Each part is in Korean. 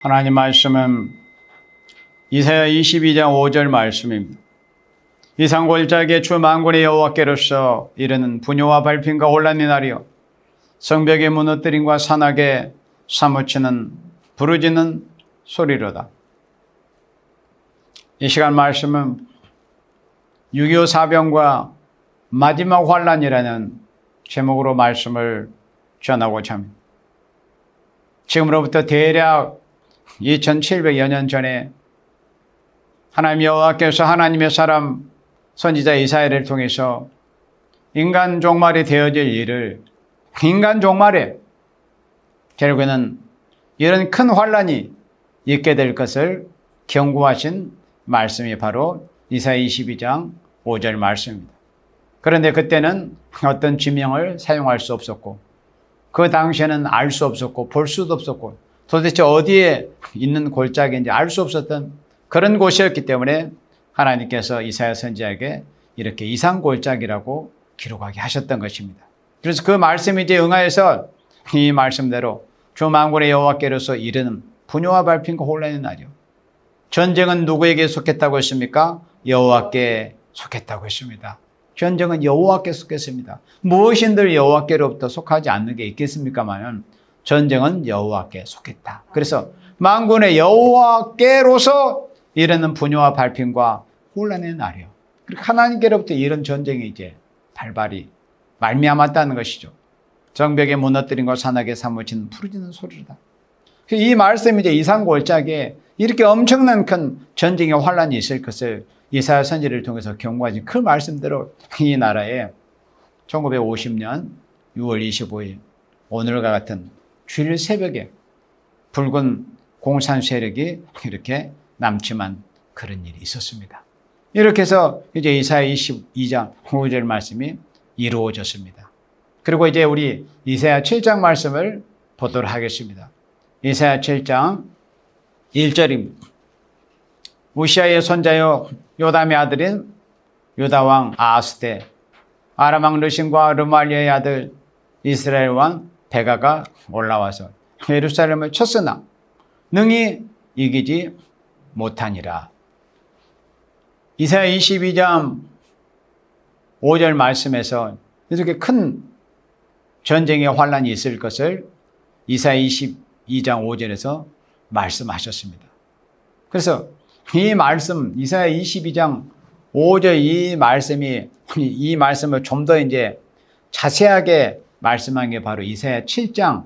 하나님 말씀은 이사야 22장 5절 말씀입니다. 이 산골짜기에 주 만군의 여호와께로서 이르는 분요와 발핀과 혼란의 날이요 성벽의 무너뜨림과 산악에 사무치는 부르짖는 소리로다. 이 시간 말씀은 6.25 사병과 마지막 환란이라는 제목으로 말씀을 전하고자 합니다. 지금으로부터 대략 2700여 년 전에 하나님 여호와께서 하나님의 사람 선지자 이사야를 통해서 인간 종말이 되어질 일을 인간 종말에 결국에는 이런 큰 환란이 있게 될 것을 경고하신 말씀이 바로 이사야 22장 5절 말씀입니다. 그런데 그때는 어떤 지명을 사용할 수 없었고 그 당시에는 알 수 없었고 볼 수도 없었고 도대체 어디에 있는 골짜기인지 알 수 없었던 그런 곳이었기 때문에 하나님께서 이사야 선지자에게 이렇게 이산골짜기라고 기록하게 하셨던 것입니다. 그래서 그 말씀이 이제 응하여서 이 말씀대로 주 만군의 여호와께로서 이르는 분요와 발핀과 혼란의 날이요. 전쟁은 누구에게 속했다고 했습니까? 여호와께 속했다고 했습니다. 전쟁은 여호와께 속했습니다. 무엇인들 여호와께로부터 속하지 않는 게 있겠습니까마는 전쟁은 여호와께 속했다. 그래서 만군의 여호와께로서 이르는 분요와 발핀과 혼란의 날이요. 그리고 하나님께로부터 이런 전쟁이 이제 발발이 말미암았다는 것이죠. 정벽에 무너뜨림과 산악에 사무치는 부르짖는 소리다. 이 말씀이 이제 이산골짜기에 이렇게 엄청난 큰 전쟁의 환란이 있을 것을 이사야 선지를 통해서 경고하신 그 말씀대로 이 나라에 1950년 6월 25일 오늘과 같은 주일 새벽에 붉은 공산 세력이 이렇게 남침한 그런 일이 있었습니다. 이렇게 해서 이제 이사야 22장 5절 말씀이 이루어졌습니다. 그리고 이제 우리 이사야 7장 말씀을 보도록 하겠습니다. 이사야 7장 1절입니다. 우시아의 손자요 요담의 아들인 유다왕 아하스 때 아람 왕 르신과 르말리아의 아들 이스라엘 왕 베가가 올라와서 예루살렘을 쳤으나 능히 이기지 못하니라. 이사야 22장 5절 말씀에서 이렇게 큰 전쟁의 환란이 있을 것을 이사야 22장 5절에서 말씀하셨습니다. 그래서 이 말씀 이사야 22장 5절 이 말씀을 좀 더 이제 자세하게 말씀한 게 바로 이사야 7장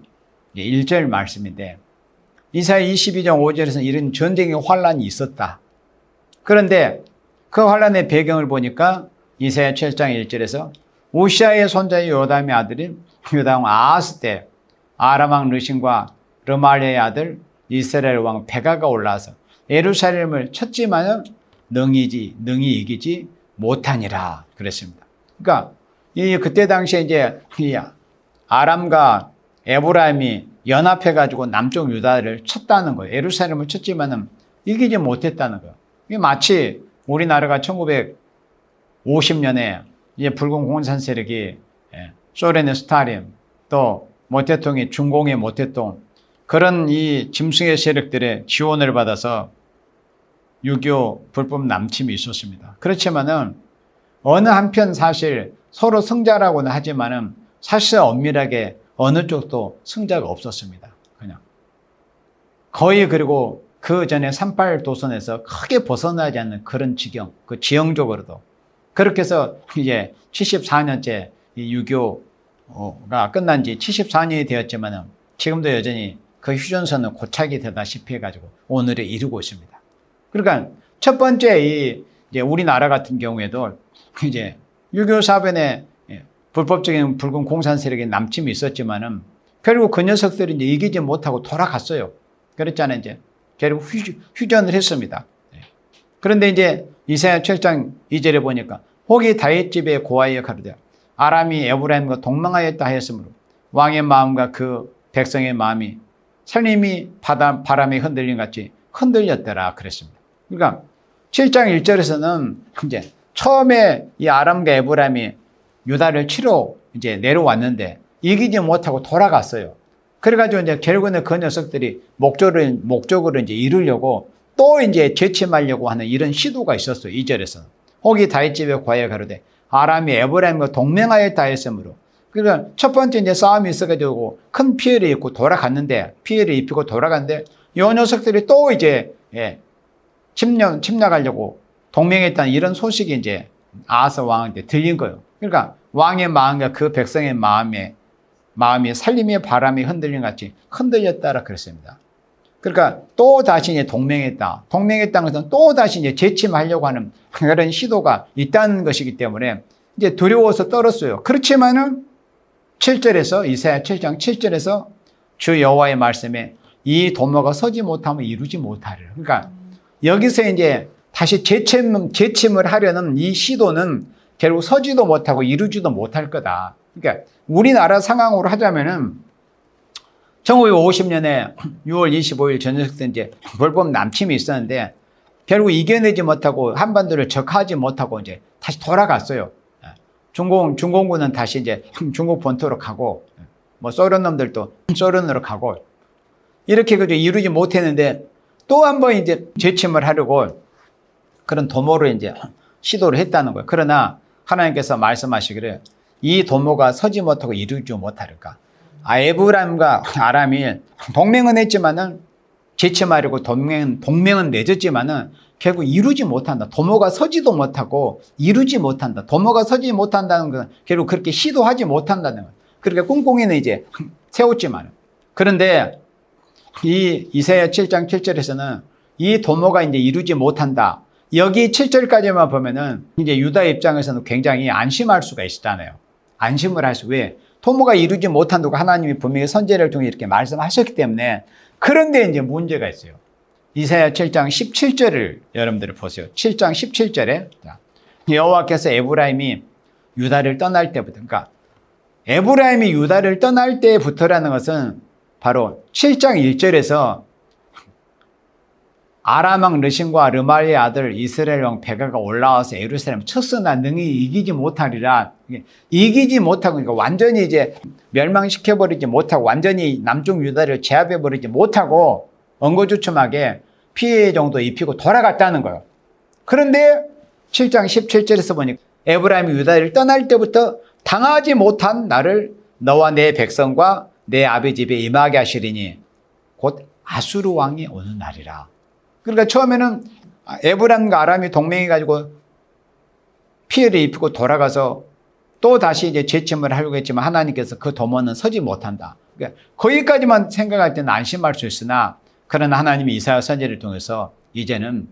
1절 말씀인데 이사야 22장 5절에서는 이런 전쟁의 환란이 있었다. 그런데 그 환란의 배경을 보니까 이사야 7장 1절에서 우시아의 손자의 요담의 아들인 유다왕 아하스 때 아람 왕 르신과 르말리아의 아들 이스라엘 왕 베가가 올라와서 예루살렘을 쳤지만 능히 이기지 못하니라 그랬습니다. 그러니까 그때 당시에 이제 아람과 에브라임이 연합해가지고 남쪽 유다를 쳤다는 거예요. 예루살렘을 쳤지만은 이기지 못했다는 거예요. 이게 마치 우리나라가 1950년에 이제 붉은 공산 세력이 소련의 스탈린 또 모태통이 중공의 모태통 그런 이 짐승의 세력들의 지원을 받아서 6.25 불법 남침이 있었습니다. 그렇지만은 어느 한편 사실 서로 승자라고는 하지만은 사실 엄밀하게 어느 쪽도 승자가 없었습니다. 그냥 거의 그리고 그 전에 38 도선에서 크게 벗어나지 않는 그런 지경, 그 지형적으로도 그렇게 해서 이제 74년째 이 6.25가 끝난 지 74년이 되었지만은 지금도 여전히 그 휴전선은 고착이 되다시피 해가지고 오늘에 이르고 있습니다. 그러니까 첫 번째 이제 우리나라 같은 경우에도 이제 6.25 사변에 불법적인 붉은 공산 세력의 남침이 있었지만은 결국 그 녀석들이 이제 이기지 못하고 돌아갔어요. 그랬잖아요. 이제 결국 휴전을 했습니다. 그런데 이제 이사야 7장 2절에 보니까 혹이 다윗 집에 고하여 가로되 아람이 에브라임과 동맹하였다 하였으므로 왕의 마음과 그 백성의 마음이 살림이 바람에 흔들림 같이 흔들렸더라 그랬습니다. 그러니까 7장 1절에서는 이제 처음에 이 아람과 에브라임이 유다를 치러 이제 내려왔는데 이기지 못하고 돌아갔어요. 그래가지고 이제 결국에는 그 녀석들이 목적으로 이제 이루려고 또 이제 재침하려고 하는 이런 시도가 있었어요. 2절에서는. 혹이 다윗집에 과에 가로되 아람이 에브라임과 동맹하였다 했으므로. 그러니까 첫 번째 이제 싸움이 있어가지고 큰 피해를 입고 돌아갔는데, 피해를 입히고 돌아갔는데, 요 녀석들이 또 이제, 침략하려고 동맹했다는 이런 소식이 이제 아하스 왕한테 들린 거예요. 그러니까 왕의 마음과 그 백성의 마음이 살림의 바람이 흔들린 같이 흔들렸다라 그랬습니다. 그러니까 또 다시 이제 동맹했다는 것은 또 다시 이제 재침하려고 하는 그런 시도가 있다는 것이기 때문에 이제 두려워서 떨었어요. 그렇지만은 7절에서 이사야 7장 7절에서 주 여호와의 말씀에 이 도모가 서지 못하면 이루지 못하리라. 그러니까 여기서 이제 다시 재침을 하려는 이 시도는 결국 서지도 못하고 이루지도 못할 거다. 그러니까 우리나라 상황으로 하자면은 1950년에 6월 25일 저녁 때 이제 불법 남침이 있었는데 결국 이겨내지 못하고 한반도를 적하지 못하고 이제 다시 돌아갔어요. 중공군은 다시 이제 중국 본토로 가고 뭐 소련 놈들도 소련으로 가고 이렇게 그저 이루지 못했는데 또 한 번 이제 재침을 하려고 그런 도모를 이제 시도를 했다는 거예요. 그러나 하나님께서 말씀하시기를 이 도모가 서지 못하고 이루지 못하리까. 에브라임과 아람이 동맹은 했지만은 재침하려고 동맹은 맺었지만은 결국 이루지 못한다. 도모가 서지도 못하고 이루지 못한다. 도모가 서지 못한다는 건 결국 그렇게 시도하지 못한다는 거예요. 그러니까 꿍꿍이는 이제 세웠지만. 그런데 이 이사야 7장 7절에서는 이 도모가 이제 이루지 못한다. 여기 7절까지만 보면은 이제 유다 입장에서는 굉장히 안심할 수가 있잖아요. 안심을 할 수. 왜? 도모가 이루지 못한다고 하나님이 분명히 선지자를 통해 이렇게 말씀하셨기 때문에. 그런데 이제 문제가 있어요. 이사야 7장 17절을 여러분들이 보세요. 7장 17절에 여호와께서 에브라임이 유다를 떠날 때부터, 그러니까 에브라임이 유다를 떠날 때부터라는 것은 바로 7장 1절에서 아람 왕 르신과 르말리의 아들 이스라엘 왕 베가가 올라와서 예루살렘을 쳤으나 능히 이기지 못하리라. 이기지 못하고, 그러니까 완전히 이제 멸망시켜버리지 못하고, 완전히 남쪽 유다를 제압해버리지 못하고, 엉거주춤하게 피해 정도 입히고 돌아갔다는 거예요. 그런데 7장 17절에서 보니까 에브라임이 유다를 떠날 때부터 당하지 못한 나를 너와 내 백성과 내 아비 집에 임하게 하시리니 곧 아수르 왕이 오는 날이라. 그러니까 처음에는 에브라임과 아람이 동맹해가지고 피해를 입히고 돌아가서 또 다시 이제 재침을 하려고 했지만 하나님께서 그 도모는 서지 못한다. 그러니까 거기까지만 생각할 때는 안심할 수 있으나 그러나 하나님이 이사야 선지자를 통해서 이제는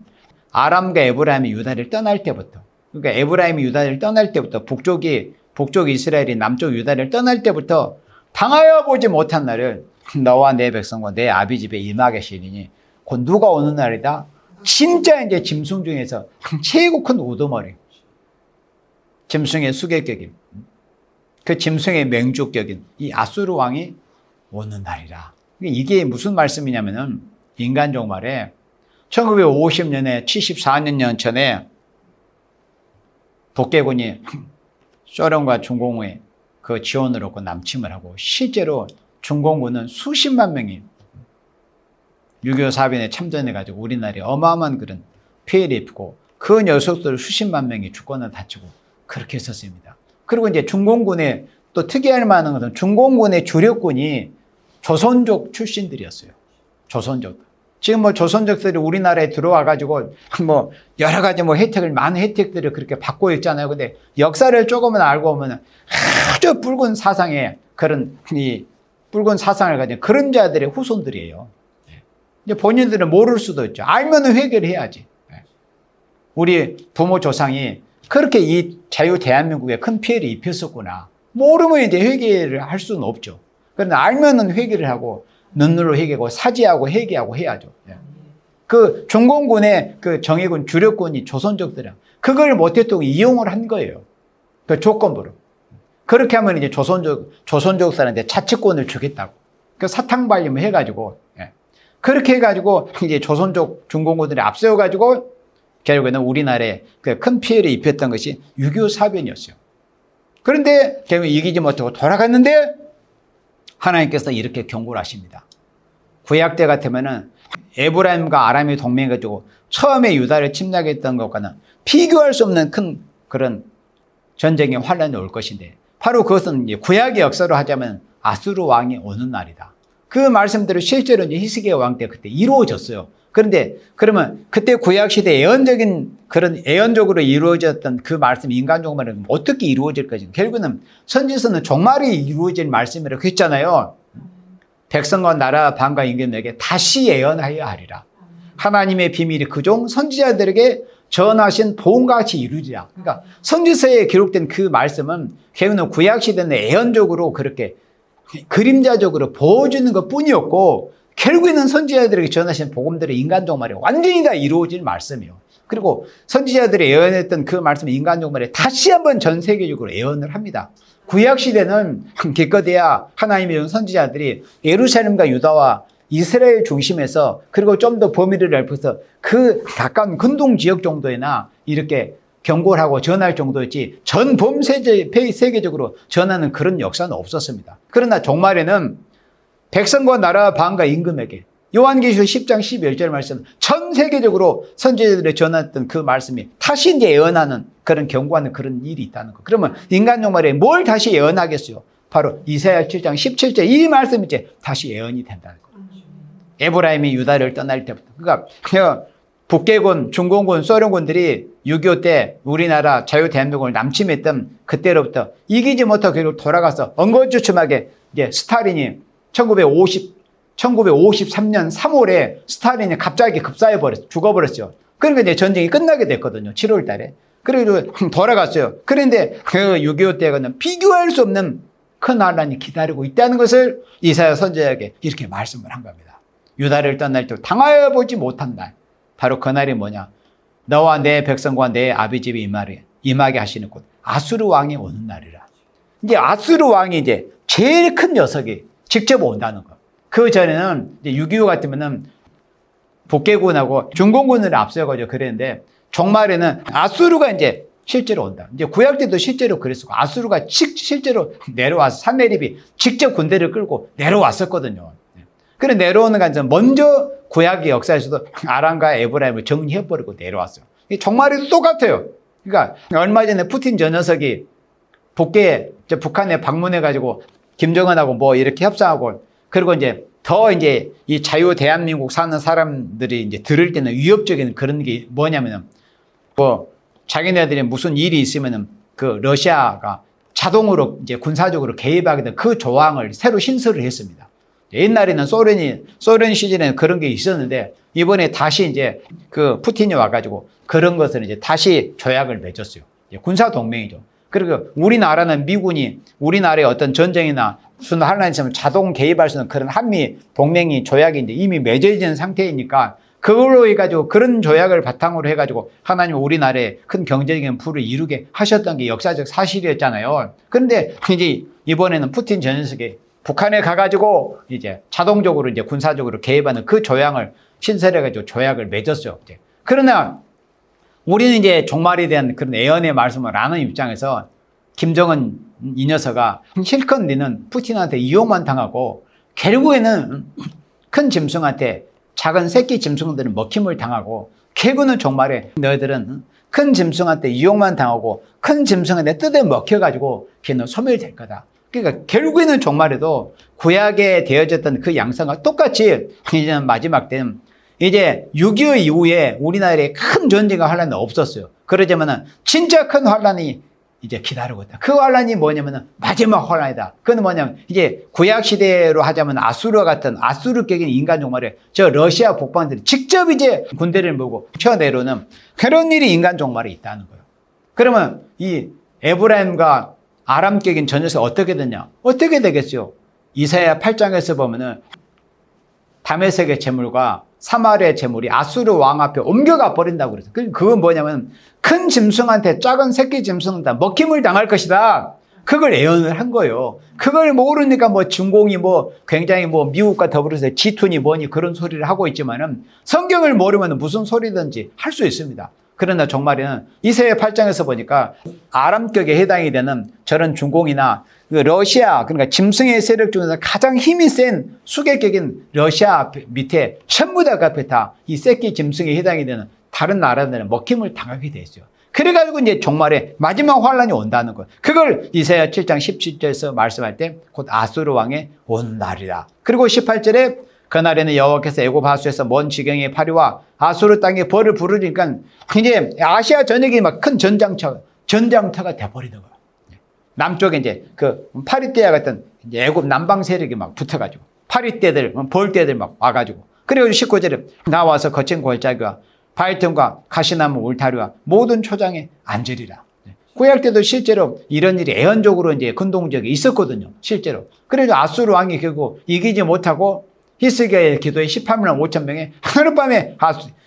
아람과 에브라임이 유다를 떠날 때부터, 그러니까 에브라임이 유다를 떠날 때부터 북쪽 이스라엘이 남쪽 유다를 떠날 때부터 당하여 보지 못한 날을 너와 내 백성과 내 아비 집에 임하게 하시리니 곧 누가 오는 날이다. 진짜 이제 짐승 중에서 최고 큰 우두머리, 짐승의 수개격인, 그 짐승의 맹주격인 이 아수르 왕이 오는 날이라. 이게 무슨 말씀이냐면은 인간종 말에 1950년에 74년 전에 독재군이 소련과 중공의 그 지원을 얻고 남침을 하고 실제로 중공군은 수십만 명이 6.25 사변에 참전해가지고 우리나라에 어마어마한 그런 피해를 입고 그 녀석들 수십만 명이 죽거나 다치고 그렇게 했었습니다. 그리고 이제 중공군의 또 특이할 만한 것은 중공군의 주력군이 조선족 출신들이었어요. 조선족. 지금 뭐 조선족들이 우리나라에 들어와가지고 뭐 여러 가지 뭐 많은 혜택들을 그렇게 받고 있잖아요. 근데 역사를 조금은 알고 보면 아주 붉은 사상의 그런 이 붉은 사상을 가진 그런 자들의 후손들이에요. 이제 본인들은 모를 수도 있죠. 알면은 회개를 해야지. 우리 부모 조상이 그렇게 이 자유 대한민국에 큰 피해를 입혔었구나. 모르면 이제 회개를 할 수는 없죠. 그런데 알면은 회개를 하고 눈물로 회개하고 사죄하고 회개하고 해야죠. 그 중공군의 그 정예군 주력군이 조선족들은 그걸 못했다고 이용을 한 거예요. 그 조건부로. 그렇게 하면 이제 조선족 사람한테 자치권을 주겠다고. 그 사탕발림을 해가지고, 그렇게 해가지고 이제 조선족 중공군들이 앞세워가지고 결국에는 우리나라에 그 큰 피해를 입혔던 것이 6.25 사변이었어요. 그런데 결국 이기지 못하고 돌아갔는데 하나님께서 이렇게 경고를 하십니다. 구약 때 같으면은 에브라임과 아람이 동맹해가지고 처음에 유다를 침략했던 것과는 비교할 수 없는 큰 그런 전쟁의 환란이 올 것인데, 바로 그것은 이제 구약의 역사로 하자면 아수르 왕이 오는 날이다. 그 말씀대로 실제로 이제 히스기야 왕 때 그때 이루어졌어요. 그런데 그러면 그때 구약 시대 예언적인 그런 예언적으로 이루어졌던 그 말씀, 인간적으로 어떻게 이루어질 것인가? 결국은 선지서는 종말이 이루어질 말씀이라고 했잖아요. 백성과 나라 방과 임금에게 다시 예언하여야 하리라. 하나님의 비밀이 그종 선지자들에게 전하신 보험과 같이 이루리라. 그러니까 선지서에 기록된 그 말씀은 결국은 구약 시대는 예언적으로 그렇게 그림자적으로 보여주는 것 뿐이었고, 결국에는 선지자들에게 전하신 복음들의 인간 종말이 완전히 다 이루어질 말씀이에요. 그리고 선지자들이 예언했던 그 말씀 인간 종말에 다시 한번 전 세계적으로 예언을 합니다. 구약 시대는 기껏해야 하나님의 선지자들이 예루살렘과 유다와 이스라엘 중심에서, 그리고 좀 더 범위를 넓혀서 그 가까운 근동 지역 정도에나 이렇게 경고를 하고 전할 정도였지 전 세계적으로 전하는 그런 역사는 없었습니다. 그러나 종말에는 백성과 나라 방과 임금에게, 요한계시록 10장 11절 말씀, 전 세계적으로 선지자들이 전했던 그 말씀이 다시 이제 예언하는 그런 경고하는 그런 일이 있다는 거. 그러면 인간 종말에 뭘 다시 예언하겠어요? 바로 이사야 7장 17절 이 말씀이 이제 다시 예언이 된다는 거. 에브라임이 유다를 떠날 때부터. 그러니까 북계군, 중공군, 소련군들이 6.25 때 우리나라 자유대한민국을 남침했던 그때로부터 이기지 못하고 결국 돌아가서 엉거주춤하게 이제 스탈린이 1953년 3월에 스탈린이 갑자기 죽어버렸죠. 그러니까 이제 전쟁이 끝나게 됐거든요. 7월 달에. 그래도 돌아갔어요. 그런데 그 6.25 때는 비교할 수 없는 큰 환란이 기다리고 있다는 것을 이사야 선지자에게 이렇게 말씀을 한 겁니다. 유다를 떠날 때 당하여 보지 못한 날. 바로 그 날이 뭐냐? 너와 내 백성과 내 아비집이 임하게 하시는 곳. 아수르 왕이 오는 날이라. 이제 아수르 왕이 이제 제일 큰 녀석이 직접 온다는 거. 그 전에는 6.25 같으면은 북계군하고 중공군을 앞서가지고 그랬는데, 종말에는 아수르가 이제 실제로 온다. 이제 구약 때도 실제로 그랬었고, 아수르가 실제로 내려와서 산헤립이 직접 군대를 끌고 내려왔었거든요. 그래 내려오는 건 먼저 구약의 역사에서도 아람과 에브라임을 정리해버리고 내려왔어요. 종말에도 똑같아요. 그러니까 얼마 전에 푸틴 저 녀석이 북한에 방문해가지고 김정은하고 뭐 이렇게 협상하고, 그리고 이제 더 이제 이 자유 대한민국 사는 사람들이 이제 들을 때는 위협적인 그런 게 뭐냐면은, 뭐 자기네들이 무슨 일이 있으면은 그 러시아가 자동으로 이제 군사적으로 개입하게 된 그 조항을 새로 신설을 했습니다. 옛날에는 소련 시절에는 그런 게 있었는데, 이번에 다시 이제 그 푸틴이 와가지고 그런 것을 이제 다시 조약을 맺었어요. 군사 동맹이죠. 그리고 우리나라는 미군이 우리나라의 어떤 전쟁이나 무슨 환란이 있으면 자동 개입할 수 있는 그런 한미 동맹이 조약이 이제 이미 맺어진 상태이니까, 그걸로 해가지고 그런 조약을 바탕으로 해가지고 하나님 우리나라에 큰 경제적인 부를 이루게 하셨던 게 역사적 사실이었잖아요. 그런데 이제 이번에는 푸틴 전 녀석이 북한에 가가지고 이제 자동적으로 이제 군사적으로 개입하는 그 조약을 신설해가지고 조약을 맺었어요. 이제. 그러나 우리는 이제 종말에 대한 그런 예언의 말씀을 아는 입장에서 김정은 이 녀석아 실컷 니는 푸틴한테 이용만 당하고 결국에는 큰 짐승한테 작은 새끼 짐승들은 먹힘을 당하고, 결국은 종말에 너희들은 큰 짐승한테 이용만 당하고 큰 짐승한테 뜯어 먹혀가지고 걔는 소멸될 거다. 그러니까 결국에는 종말에도 구약에 되어졌던 그 양상과 똑같이 이제는 마지막 때는 이제 6.25 이후에 우리나라에 큰 전쟁과 환란이 없었어요. 그러자면은 진짜 큰 환란이 이제 기다리고 있다. 그 환란이 뭐냐면은 마지막 환란이다. 그건 뭐냐면 이제 구약 시대로 하자면 아수르와 같은 아수르격인 인간 종말에 저 러시아 북방들이 직접 이제 군대를 모으고 쳐내려오는 그런 일이 인간 종말에 있다는 거예요. 그러면 이 에브라임과 아람격인 저 녀석 어떻게 되냐? 어떻게 되겠어요? 이사야 8장에서 보면은 다메섹의 재물과 사마리아의 재물이 아수르 왕 앞에 옮겨가 버린다고 그랬어요. 그건 뭐냐면 큰 짐승한테 작은 새끼 짐승한테 먹힘을 당할 것이다. 그걸 예언을 한 거예요. 그걸 모르니까 뭐 중공이 뭐 굉장히 뭐 미국과 더불어서 G2니 뭐니 그런 소리를 하고 있지만은 성경을 모르면 무슨 소리든지 할 수 있습니다. 그러나 종말에는 이사야 8장에서 보니까 아람격에 해당이 되는 저런 중공이나 그 러시아, 그러니까 짐승의 세력 중에서 가장 힘이 센 수개격인 러시아 밑에 전부 다 앞에 다 이 새끼 짐승에 해당이 되는 다른 나라들은 먹힘을 당하게 되죠. 그래가지고 이제 종말에 마지막 환란이 온다는 거예요. 그걸 이사야 7장 17절에서 말씀할 때 곧 아수르 왕의 온 날이라. 그리고 18절에 그날에는 여호와께서 애굽 하수에서 먼 지경의 파리와 아수르 땅에 벌을 부르니까 이제 아시아 전역이 막 큰 전장터가 돼버리는 거예요. 남쪽에 이제 그 파리떼와 같은 애굽 남방 세력이 막 붙어가지고 파리떼들, 벌떼들 막 와가지고 그리고 19절에 나와서 거친 골짜기와 바알틈과 가시나무 울타리와 모든 초장에 앉으리라. 구약 때도 실제로 이런 일이 애연적으로 이제 근동적이 있었거든요. 실제로. 그래서 아수르 왕이 결국 이기지 못하고 히스기야의 기도에 18만 5천 명의 하룻밤에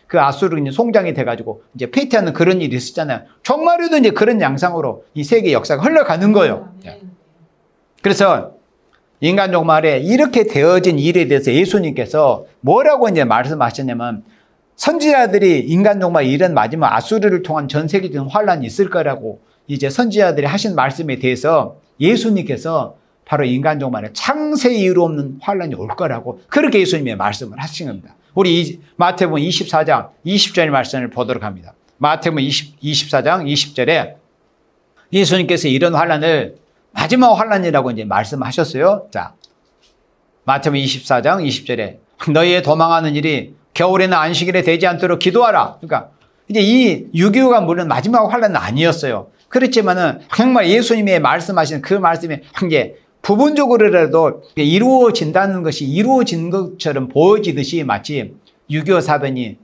그 아수르 송장이 돼가지고 이제 폐퇴하는 그런 일이 있었잖아요. 종말에도 이제 그런 양상으로 이 세계 역사가 흘러가는 거예요. 그래서 인간 종말에 이렇게 되어진 일에 대해서 예수님께서 뭐라고 이제 말씀하셨냐면 선지자들이 인간 종말 이런 마지막 아수르를 통한 전 세계적인 환란이 있을 거라고 이제 선지자들이 하신 말씀에 대해서 예수님께서 바로 인간 종말에 창세 이유로 없는 환란이 올 거라고 그렇게 예수님의 말씀을 하신 겁니다. 우리 마태복음 24장 20절의 말씀을 보도록 합니다. 마태복음 24장 20절에 예수님께서 이런 환란을 마지막 환란이라고 이제 말씀하셨어요. 자, 마태복음 24장 20절에 너희의 도망하는 일이 겨울에는 안식일에 되지 않도록 기도하라. 그러니까 이제 이 6.25가 물론 마지막 환란은 아니었어요. 그렇지만은 정말 예수님의 말씀하신 그 말씀이 이제 부분적으로라도 이루어진다는 것이 이루어진 것처럼 보여지듯이 마치 6.25 사변이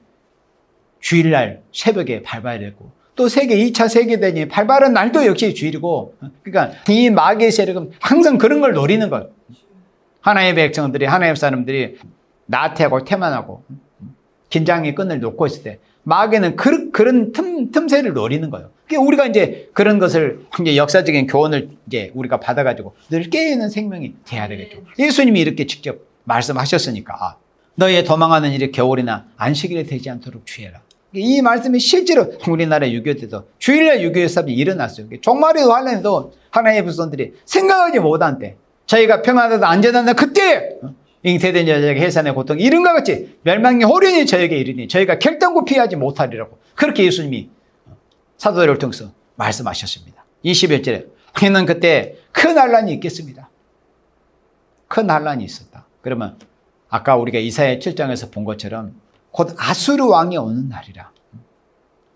주일날 새벽에 발발했고 또 세계 2차 세계대전이 발발한 날도 역시 주일이고 그러니까 이 마귀의 세력은 항상 그런 걸 노리는 거예요. 하나님의 백성들이 하나님의 사람들이 나태하고 태만하고 긴장의 끈을 놓고 있을 때 마귀는 그런 틈새를 노리는 거예요. 그러니까 우리가 이제 그런 것을 이제 역사적인 교훈을 이제 우리가 받아가지고 늘 깨어있는 생명이 돼야 되겠죠. 예수님이 이렇게 직접 말씀하셨으니까 너희의 도망하는 일이 겨울이나 안식일에 되지 않도록 주의해라. 이 말씀이 실제로 우리나라 6.25 때도 주일날 6.25 사건이 일어났어요. 종말에도 환란에도 하나님의 백성들이 생각하지 못한 때 저희가 평안하다 안전하다 그때 잉태된 여자에게 해산의 고통 이른과 같이 멸망의 호련이 저에게 이르니 저희가 결단코 피하지 못하리라고 그렇게 예수님이 사도들을 통해서 말씀하셨습니다. 21절에 너희는 그때 큰 환란이 있겠습니다. 큰 환란이 있었다. 그러면 아까 우리가 이사야 7장에서 본 것처럼 곧 아수르 왕이 오는 날이라.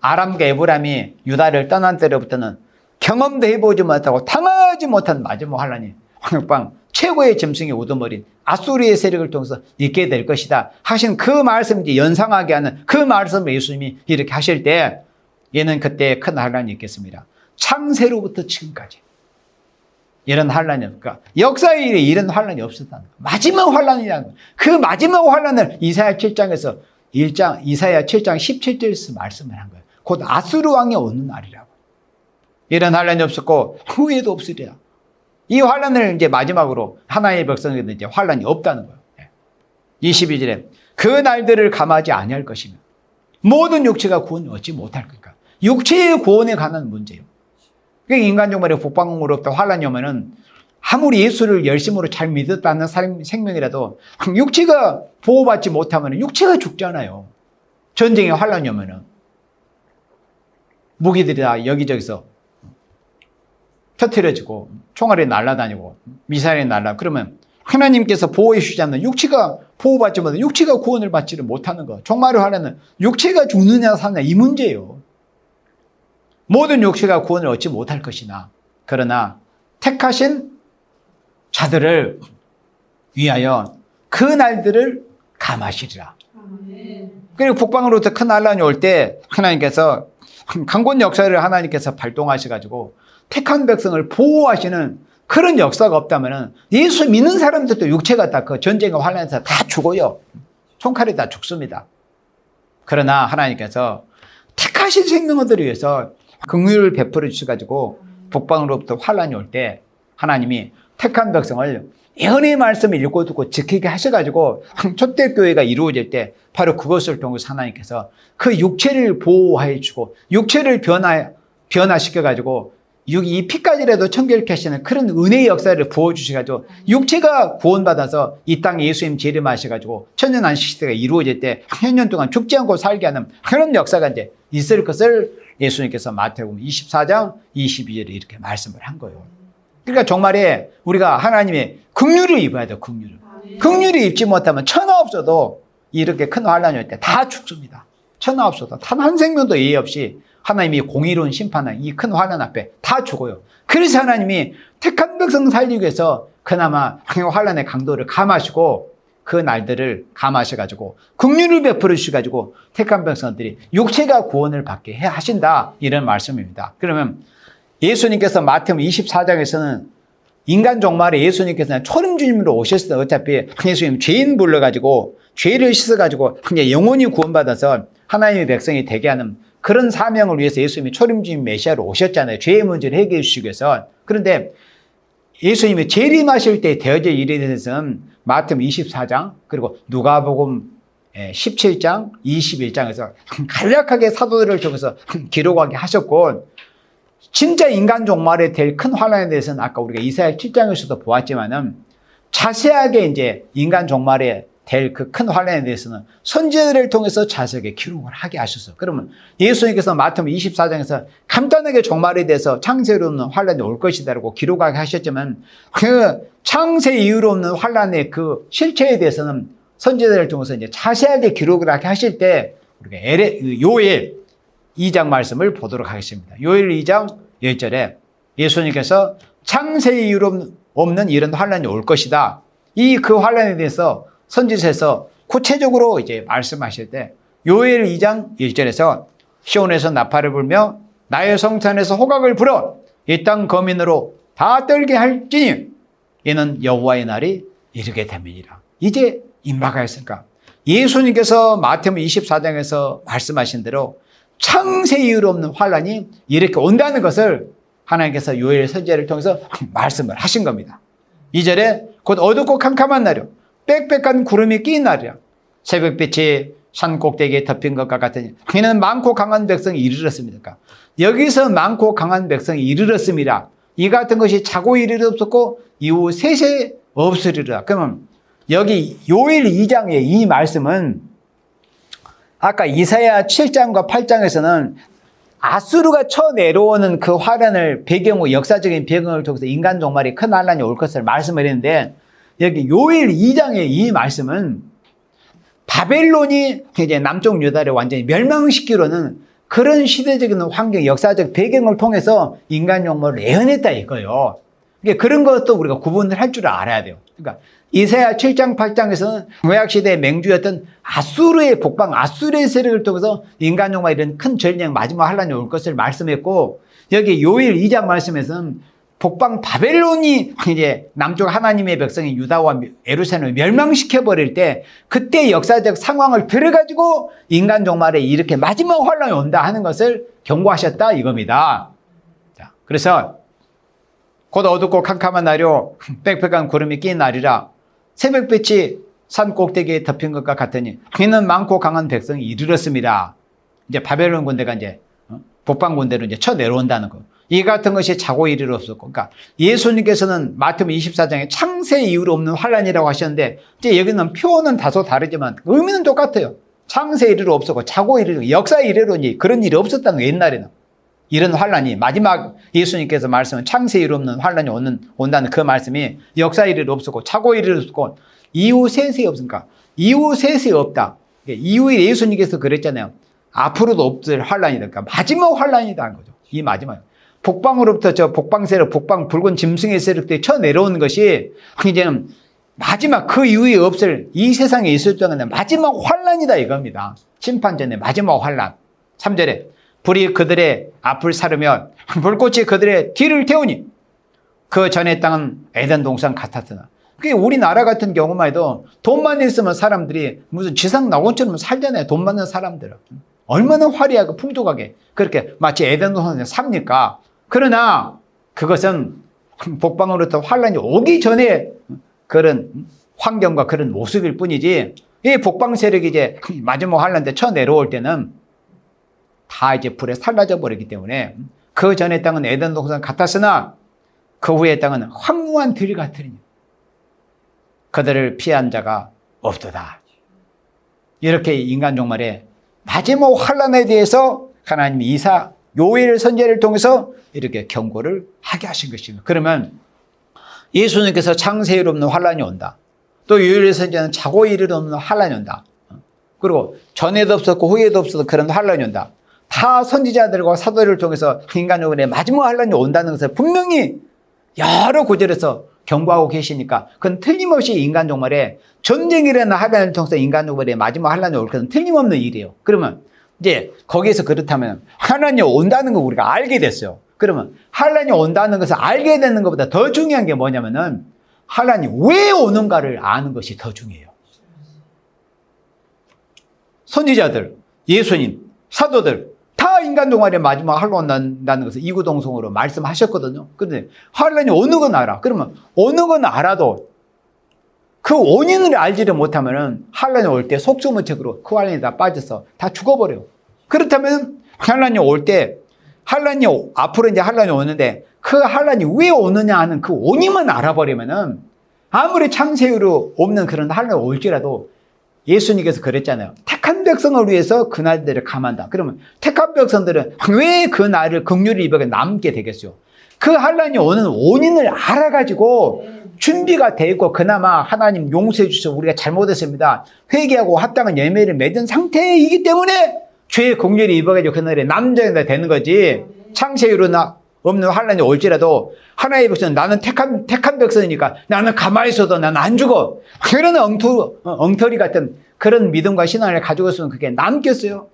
아람과 에브람이 유다를 떠난 때로부터는 경험도 해보지 못하고 당하지 못한 마지막 환란이 황역방 최고의 짐승의 우두머린 아수르의 세력을 통해서 있게 될 것이다 하신 그 말씀을 이제 연상하게 하는 그 말씀을 예수님이 이렇게 하실 때 얘는 그때 큰 환란이 있겠습니다. 창세로부터 지금까지 이런 환란이 없을까? 역사의 일에 이런 환란이 없었다는 거예요. 마지막 환란이라는 거예요. 그 마지막 환란을 이사야 7장에서 이사야 7장 17절에서 말씀을 한 거예요. 곧 아수르 왕이 오는 날이라고. 이런 환란이 없었고 후에도 없으리라. 이 환란을 이제 마지막으로 하나님의 백성에게 이제 환란이 없다는 거예요. 22절에 그 날들을 감하지 아니할 것이며 모든 육체가 구원을 얻지 못할 거니까 육체의 구원에 관한 문제예요. 그러니까 인간 종말에 북방으로부터 환란이 오면은 아무리 예수를 열심으로 잘 믿었다는 생명이라도 육체가 보호받지 못하면 육체가 죽잖아요. 전쟁에 환란이 오면은 무기들이 다 여기저기서 터뜨려지고 총알이 날아다니고 미사일이 날아다니고 그러면 하나님께서 보호해 주지 않는 육체가 보호받지 못하는 육체가 구원을 받지를 못하는 거. 종말의 환란은 육체가 죽느냐 사느냐 이 문제예요. 모든 육체가 구원을 얻지 못할 것이나 그러나 택하신 자들을 위하여 그 날들을 감하시리라. 그리고 북방으로부터 큰 환란이 올 때 하나님께서 강권 역사를 하나님께서 발동하셔가지고 택한 백성을 보호하시는 그런 역사가 없다면 예수 믿는 사람들도 육체가 다 그 전쟁과 환란에서 다 죽어요. 총칼이 다 죽습니다. 그러나 하나님께서 택하신 생명들을 위해서 긍휼을 베풀어 주셔가지고 북방으로부터 환란이 올 때 하나님이 택한 백성을 예언의 말씀을 읽고 듣고 지키게 하셔가지고 초대교회가 이루어질 때 바로 그것을 통해서 하나님께서 그 육체를 보호해 주고 육체를 변화시켜가지고 이 피까지라도 청결케 하시는 그런 은혜의 역사를 부어주셔가지고 육체가 구원받아서 이 땅에 예수님 재림하셔가지고 천년안식 시대가 이루어질 때 천년 동안 죽지 않고 살게 하는 그런 역사가 이제 있을 것을 예수님께서 마태복음 24장 22절에 이렇게 말씀을 한 거예요. 그러니까 정말에 우리가 하나님의 긍휼을 입어야 돼요. 긍휼을 입지 못하면 천하 없어도 이렇게 큰 환란이 올 때 다 죽습니다. 천하 없어도 단 한 생명도 예의 없이 하나님이 공의로운 심판한 이 큰 환난 앞에 다 죽어요. 그래서 하나님이 택한 백성 살리기 위해서 그나마 환난의 강도를 감하시고 그 날들을 감하셔가지고 긍휼을 베풀어 주셔가지고 택한 백성들이 육체가 구원을 받게 하신다, 이런 말씀입니다. 그러면 예수님께서 마태복음 24장에서는 인간 종말에 예수님께서는 초림주님으로 오셨을 때 어차피 예수님 죄인 불러가지고 죄를 씻어가지고 영원히 구원받아서 하나님의 백성이 되게 하는 그런 사명을 위해서 예수님이 초림주님 메시아로 오셨잖아요. 죄의 문제를 해결해 주시기 위해서. 그런데 예수님이 재림하실 때 되어질 일에 대해서는 마태복음 24장 그리고 누가복음 17장 21장에서 간략하게 사도들을 통해서 기록하게 하셨고, 진짜 인간 종말에 될 큰 환란에 대해서는 아까 우리가 이사야 7장에서도 보았지만은 자세하게 이제 인간 종말에 될 그 큰 환란에 대해서는 선지자들을 통해서 자세하게 기록을 하게 하셨어요. 그러면 예수님께서 마태복음 24장에서 간단하게 종말에 대해서 창세로 없는 환란이 올 것이다라고 기록하게 하셨지만 그 창세 이후로 없는 환란의 그 실체에 대해서는 선지자들을 통해서 이제 자세하게 기록을 하게 하실 때 우리가 요엘 2장 말씀을 보도록 하겠습니다. 요엘 2장 1절에 예수님께서 창세 이후로 없는 이런 환란이 올 것이다. 이 그 환란에 대해서 선지서에서 구체적으로 이제 말씀하실 때 요엘 2장 1절에서 시온에서 나팔을 불며 나의 성산에서 호각을 불어 이 땅 거민으로 다 떨게 할지니 이는 여호와의 날이 이르게 됨이니라. 이제 임박하였으니까 예수님께서 마태복음 24장에서 말씀하신 대로 창세 이후로 없는 환란이 이렇게 온다는 것을 하나님께서 요엘 선지자를 통해서 말씀을 하신 겁니다. 2절에 곧 어둡고 캄캄한 날이요 빽빽한 구름이 낀 날이야 새벽빛이 산 꼭대기에 덮인 것과 같으니 이는 많고 강한 백성이 이르렀습니다. 여기서 많고 강한 백성이 이르렀습니다. 이 같은 것이 자고 이르러 없었고 이후 세세 없으리라. 그러면 여기 요엘 2장의 이 말씀은 아까 이사야 7장과 8장에서는 아수르가 쳐내려오는 그 화란을 배경으로 역사적인 배경을 통해서 인간 종말이 큰 환란이 올 것을 말씀을 했는데 여기 요엘 2장의 이 말씀은 바벨론이 이제 남쪽 유다를 완전히 멸망시키려는 그런 시대적인 환경, 역사적 배경을 통해서 인간 종말을 예언했다 이거예요. 그런 것도 우리가 구분을 할 줄 알아야 돼요. 그러니까 이사야 7장 8장에서는 구약시대의 맹주였던 아수르의 복방, 아수르의 세력을 통해서 인간 종말 이런 큰 전쟁 마지막 환란이 올 것을 말씀했고, 여기 요엘 2장 말씀에서는 복방 바벨론이 이제 남쪽 하나님의 백성인 유다와 예루살렘을 멸망시켜버릴 때 그때 역사적 상황을 들어가지고 인간 종말에 이렇게 마지막 환란이 온다 하는 것을 경고하셨다 이겁니다. 자, 그래서 곧 어둡고 캄캄한 날이요 빽빽한 구름이 낀 날이라 새벽빛이 산 꼭대기에 덮인 것과 같으니 이는 많고 강한 백성이 이르렀습니다. 이제 바벨론 군대가 이제 북방 군대로 이제 쳐 내려온다는 거. 이 같은 것이 자고 이르러 없었고, 그러니까 예수님께서는 마태복음 24장에 창세 이후로 없는 환란이라고 하셨는데 이제 여기는 표현은 다소 다르지만 의미는 똑같아요. 창세 이르러 없었고 자고 이르러 역사 이래로 그런 일이 없었다는 거예요. 옛날에는 이런 환란이 마지막 예수님께서 말씀은 창세 이후로 없는 환란이 온다는 그 말씀이 역사 이래로 없었고 자고 이르러 없었고 이후 세세 없으니까 이후 세세 없다. 이후에 예수님께서 그랬잖아요. 앞으로도 없을 환란이다. 그러니까 마지막 환란이다는 거죠. 이 마지막. 북방으로부터 저 북방 세력, 북방 붉은 짐승의 세력들이 쳐 내려오는 것이 이제는 마지막 그 이후에 없을 이 세상에 있을 동안에 마지막 환란이다 이겁니다. 심판 전에 마지막 환란. 3절에 불이 그들의 앞을 사르며 불꽃이 그들의 뒤를 태우니 그 전의 땅은 에덴 동산 같았으나. 그게 우리나라 같은 경우만 해도 돈만 있으면 사람들이 무슨 지상 낙원처럼 살잖아요. 돈 많은 사람들은. 얼마나 화려하고 풍족하게 그렇게 마치 에덴 동산에 삽니까? 그러나 그것은 북방으로부터 환란이 오기 전에 그런 환경과 그런 모습일 뿐이지, 이 북방 세력이 이제 마지막 환란 때 쳐 내려올 때는 다 이제 불에 사라져 버리기 때문에 그 전의 땅은 에덴 동산 같았으나 그 후의 땅은 황무한 들 같으리니 그들을 피한 자가 없도다. 이렇게 인간 종말의 마지막 환란에 대해서 하나님이 이사 요엘 선지자를 통해서 이렇게 경고를 하게 하신 것입니다. 그러면 예수님께서 창세일 없는 환란이 온다. 또 요엘 선지자는 자고 일을 없는 환란이 온다. 그리고 전에도 없었고 후에도 없었던 그런 환란이 온다. 다 선지자들과 사도들을 통해서 인간 종말의 마지막 환란이 온다는 것을 분명히 여러 구절에서 경고하고 계시니까 그건 틀림없이 인간 종말에 전쟁이 일어나는 환란을 통해서 인간 종말의 마지막 환란이 올 것은 틀림없는 일이에요. 그러면 이제 거기에서 그렇다면 환란이 온다는 거 우리가 알게 됐어요. 그러면 환란이 온다는 것을 알게 되는 것보다 더 중요한 게 뭐냐면은 환란이 왜 오는가를 아는 것이 더 중요해요. 선지자들, 예수님, 사도들 다 인간 종말의 마지막 환란 온다는 것을 이구동성으로 말씀하셨거든요. 그런데 환란이 어느 건 알아. 그러면 어느 건 알아도 그 원인을 알지를 못하면 환란이 올 때 속수무책으로 그 환란이 다 빠져서 다 죽어버려요. 그렇다면 환란이 올 때 앞으로 이제 환란이 오는데 그 환란이 왜 오느냐 하는 그 원인만 알아버리면은 아무리 창세유로 없는 그런 환란이 올지라도 예수님께서 그랬잖아요. 택한 백성을 위해서 그 날들을 감한다. 그러면 택한 백성들은 왜 그 날을 긍휼히 입어게 남게 되겠어요? 그 환란이 오는 원인을 알아가지고 준비가 돼 있고 그나마 하나님 용서해 주셔서 우리가 잘못했습니다. 회개하고 합당한 예매를 맺은 상태이기 때문에 죄의 긍휼히 입어가지고 그날에 남자가 되는 거지. 창세유로 없는 환란이 올지라도 하나님의 백성은 나는 택한 백성이니까 나는 가만히 있어도 나는 안 죽어. 그런 엉터리 같은 그런 믿음과 신앙을 가지고 있으면 그게 남겠어요.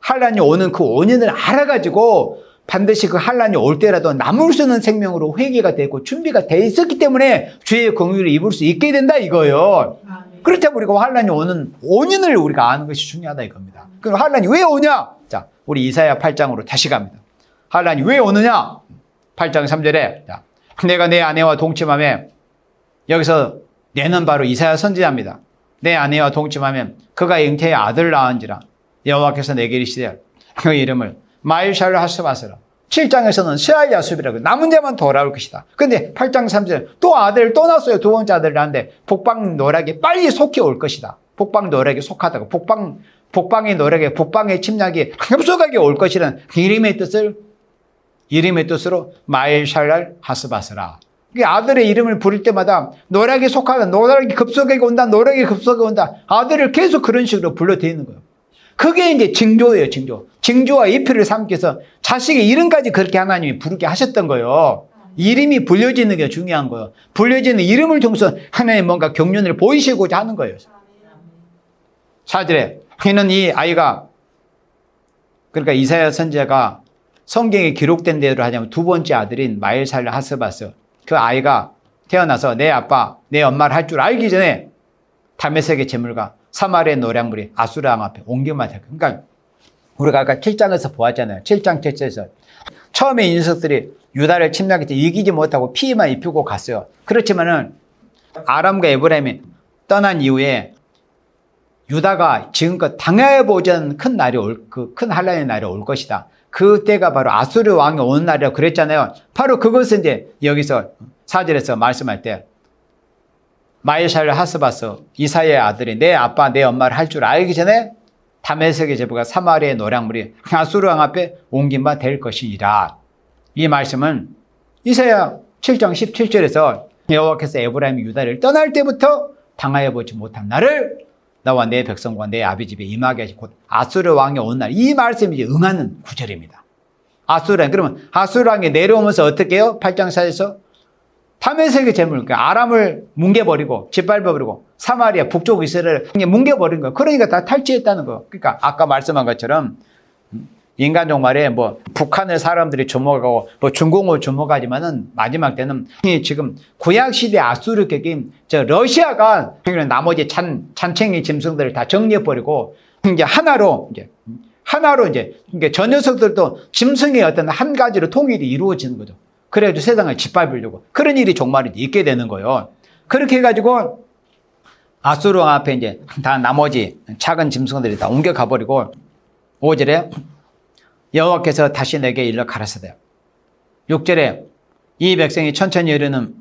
환란이 오는 그 원인을 알아가지고 반드시 그 환란이 올 때라도 남을 수 있는 생명으로 회개가 되고 준비가 돼 있었기 때문에 주의 긍휼을 입을 수 있게 된다 이거예요. 그렇다면 우리가 환란이 오는 원인을 우리가 아는 것이 중요하다 이겁니다. 그럼 환란이 왜 오냐? 자, 우리 이사야 8장으로 다시 갑니다. 환란이 왜 오느냐? 8장 3절에 자, 내가 내 아내와 동침하며 여기서 내는 바로 이사야 선지자입니다. 내 아내와 동침하면 그가 잉태의 아들을 낳은지라 여호와께서 내게 이르시되 그 이름을 마일샬 하스바스라. 7장에서는 스알야숲이라고 남은 자만 돌아올 것이다. 근데 8장 3절 또 아들을 또 낳았어요. 두 번째 아들을 낳았는데 복방 노략이 빨리 속히 올 것이다. 복방 노략이 속하다고 복방의 노략에 복방의 침략이 급속하게 올 것이라는 이름의 뜻으로 마일샬 하스바스라. 아들의 이름을 부를 때마다 노략이 속하다. 노략이 급속하게 온다. 노략이 급속하게 온다. 아들을 계속 그런 식으로 불러대는 거예요. 그게 이제 징조예요, 징조. 징조와 이표를 삼켜서 자식의 이름까지 그렇게 하나님이 부르게 하셨던 거예요. 이름이 불려지는 게 중요한 거예요. 불려지는 이름을 통해서 하나님 뭔가 경륜을 보이시고자 하는 거예요. 4절에 이는 이 아이가 그러니까 이사야 선지자가 성경에 기록된 대로 하자면 두 번째 아들인 마일샬 하스바스 그 아이가 태어나서 내 아빠, 내 엄마를 할 줄 알기 전에 다메섹의 제물과 사마리아의 노략물이 아수르 왕 앞에 옮겨만 될 거예요. 그러니까 우리가 아까 7장에서 보았잖아요. 7장 7절에서 처음에 이 녀석들이 유다를 침략했지 이기지 못하고 피해만 입히고 갔어요. 그렇지만은 아람과 에브라임이 떠난 이후에 유다가 지금껏 당해보지 않은 큰 한란의 날이 올 것이다. 그때가 바로 아수르 왕이 오는 날이라고 그랬잖아요. 바로 그것은 이제 여기서 4절에서 말씀할 때 마일샬 하스바스 이사야의 아들이 내 아빠 내 엄마를 할 줄 알기 전에 다메섹의 제부가 사마리아의 노략물이 아수르 왕 앞에 옮긴 바 될 것이니라. 이 말씀은 이사야 7장 17절에서 여호와께서 에브라임 유다를 떠날 때부터 당하여 보지 못한 날을 나와 내 백성과 내 아비 집에 임하게 하시고 곧 아수르 왕이 오는 날 이 말씀이 이제 응하는 구절입니다. 아수르 왕 그러면 아수르 왕이 내려오면서 어떻게 해요? 8장 4에서 다메섹의 재물, 그러니까 아람을 뭉개버리고 짓밟아버리고 사마리아 북쪽 이스라엘을 뭉개버린 거예요. 그러니까 다 탈취했다는 거예요. 그러니까 아까 말씀한 것처럼 인간 종말에 뭐 북한을 사람들이 주목하고 뭐 중공을 주목하지만은 마지막 때는 지금 구약 시대 아수르격인 저 러시아가 나머지 잔챙이 짐승들을 다 정리해버리고 이제 하나로 저 녀석들도 짐승의 어떤 한 가지로 통일이 이루어지는 거죠. 그래가지고 세상을 짓밟으려고 그런 일이 종말에 있게 되는 거예요. 그렇게 해가지고 아수르 왕 앞에 이제 다 나머지 작은 짐승들이 다 옮겨가버리고 5절에 여호와께서 다시 내게 일러 가라사대 6절에 이 백성이 천천히 흐르는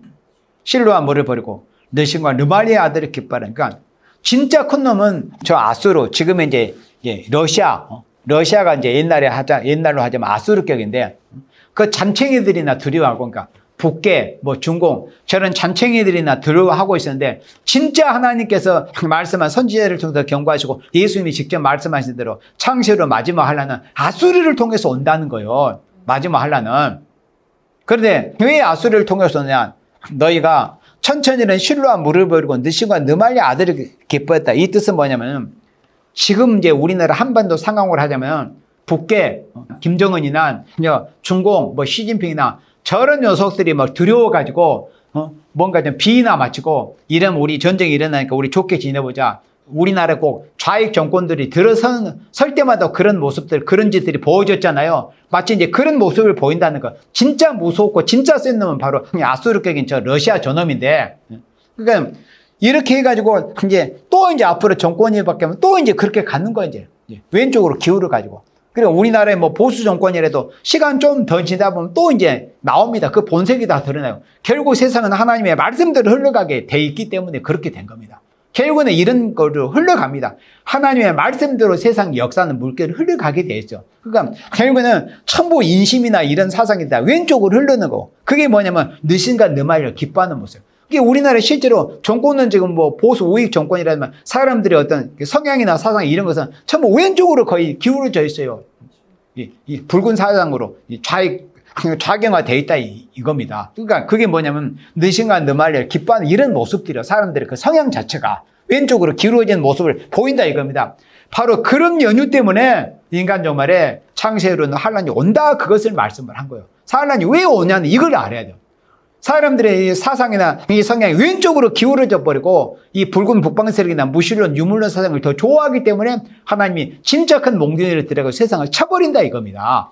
실로와 물을 버리고 느신과 르말리의 아들을 기뻐하라. 그러니까 진짜 큰 놈은 저 아수르, 지금은 이제 러시아가 이제 옛날로 하자면 아수르격인데 그 잔챙이들이나 두려워하고, 그러니까 북계, 중공, 저런 잔챙이들이나 두려워하고 있었는데, 진짜 하나님께서 말씀한 선지자를 통해서 경고하시고 예수님이 직접 말씀하신 대로 창세로 마지막 환란은 아수르를 통해서 온다는 거예요. 마지막 환란은. 그런데 왜 아수르를 통해서 오냐? 너희가 천천히는 실로와 물을 버리고 느신과 르말리의 아들을 기뻐했다. 이 뜻은 뭐냐면, 지금 이제 우리나라 한반도 상황으로 하자면 북계, 김정은이나 중공, 시진핑이나 저런 녀석들이 막 두려워가지고 뭔가 좀 비나 맞추고 이러면 우리 전쟁이 일어나니까 우리 좋게 지내보자. 우리나라 꼭 좌익 정권들이 설 때마다 그런 모습들, 그런 짓들이 보여줬잖아요. 마치 이제 그런 모습을 보인다는 거. 진짜 무섭고 진짜 센 놈은 바로 아수르격인 저 러시아 저놈인데, 그러니까 이렇게 해가지고 이제 또 이제 앞으로 정권이 바뀌면 또 이제 그렇게 가는 거야. 이제 왼쪽으로 기울어 가지고. 그리고 우리나라의 보수 정권이라도 시간 좀 더 지나다 보면 또 이제 나옵니다. 그 본색이 다 드러나요. 결국 세상은 하나님의 말씀대로 흘러가게 돼 있기 때문에 그렇게 된 겁니다. 결국은 이런 거로 흘러갑니다. 하나님의 말씀대로 세상 역사는 물결을 흘러가게 돼 있죠. 그러니까 결국에는 천부 인심이나 이런 사상이 다 왼쪽으로 흐르는 거. 그게 뭐냐면 느신과 르말리를 기뻐하는 모습. 이게 우리나라 실제로 정권은 지금 보수 우익 정권이라면 사람들의 어떤 성향이나 사상 이런 것은 전부 왼쪽으로 거의 기울어져 있어요. 이 붉은 사상으로 좌경화되어 있다 이겁니다. 그러니까 그게 뭐냐면 느신과 르말리를 기뻐하는 이런 모습들이요. 사람들의 그 성향 자체가 왼쪽으로 기울어진 모습을 보인다 이겁니다. 바로 그런 연유 때문에 인간 종말에 창세로는 환란이 온다, 그것을 말씀을 한 거예요. 환란이 왜 오냐는 이걸 알아야 돼요. 사람들의 사상이나 이 성향이 왼쪽으로 기울어져 버리고 이 붉은 북방 세력이나 무신론, 유물론 사상을 더 좋아하기 때문에 하나님이 진짜 큰 몽둥이를 들여서 세상을 쳐버린다 이겁니다.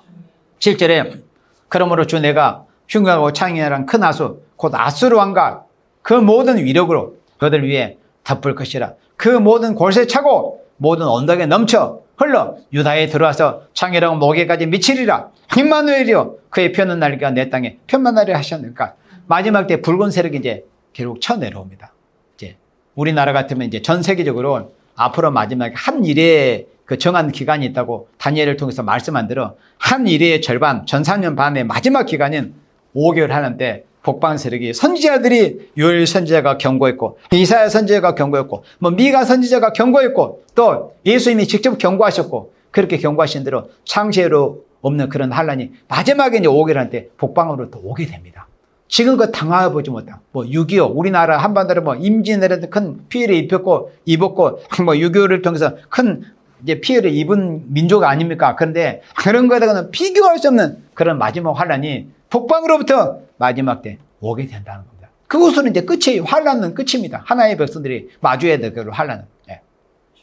7절에 그러므로 주 내가 흉악하고 창이랑 큰 아수 곧 아수르 왕과 그 모든 위력으로 그들 위에 덮을 것이라. 그 모든 골세 차고 모든 언덕에 넘쳐 흘러 유다에 들어와서 창이랑 목에까지 미치리라. 임마누엘이여 그의 펴는 날개가 내 땅에 편만하려 하셨는가. 마지막 때 붉은 세력이 이제 결국 쳐내려옵니다. 이제 우리나라 같으면 이제 전 세계적으로 앞으로 마지막에 한 일에 그 정한 기간이 있다고 다니엘을 통해서 말씀한 대로 한 일의 절반, 전 3년 반의 마지막 기간인 5개월 하는데 북방 세력이 선지자들이 요엘 선지자가 경고했고 이사야 선지자가 경고했고 미가 선지자가 경고했고 또 예수님이 직접 경고하셨고 그렇게 경고하신 대로 창세로 없는 그런 환란이 마지막에 이제 5개월 하는데 북방으로 또 오게 됩니다. 지금껏 당해보지 못한 6.25 우리나라 한반도로 임진왜란도 큰 피해를 입었고 6.25를 통해서 큰 이제 피해를 입은 민족 아닙니까? 그런데 그런 거에다가는 비교할 수 없는 그런 마지막 환란이 북방으로부터 마지막 때 오게 된다는 겁니다. 그것은 이제 끝이, 환란은 끝입니다. 하나의 백성들이 마주해야 될 그 환란은. 예.